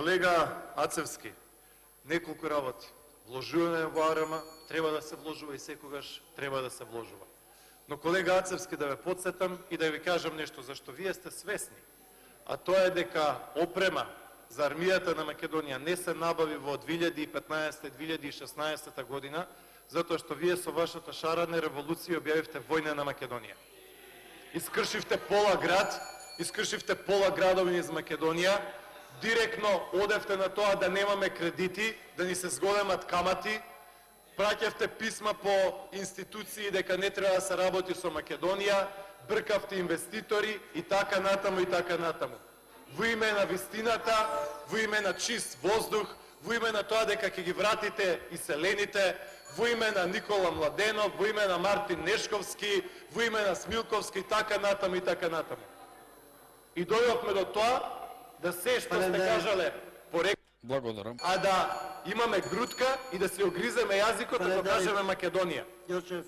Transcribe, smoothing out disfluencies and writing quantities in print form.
Колега Ацевски, неколку работи. Вложуваме во АРМ, треба да се вложува и секогаш треба да се вложува. Но колега Ацевски, да ве подсетам и да ви кажам нешто зашто вие сте свесни, а тоа е дека опрема за армијата на Македонија не се набави во 2015-2016 година, затоа што вие со вашата шарадна револуција објавивте војна на Македонија. Искршивте пола град, искршивте пола градови из Македонија, директно одевте на тоа да немаме кредити, да ни се зголемат камати, праќавте писма по институции дека не треба да се работи со Македонија, бркавте инвеститори и така натаму и така натаму. Во име на вистината, во име на чист воздух, во име на тоа дека ќе ги вратите иселените, во име на Никола Младенов, во име на Мартин Нешковски, во име на Смилковски и така натаму и така натаму. И дојдовме до тоа да се што сте кажале порек, Благодарам. а да имаме грудка и да се огриземе јазикот да кажеме Македонија. Јочев,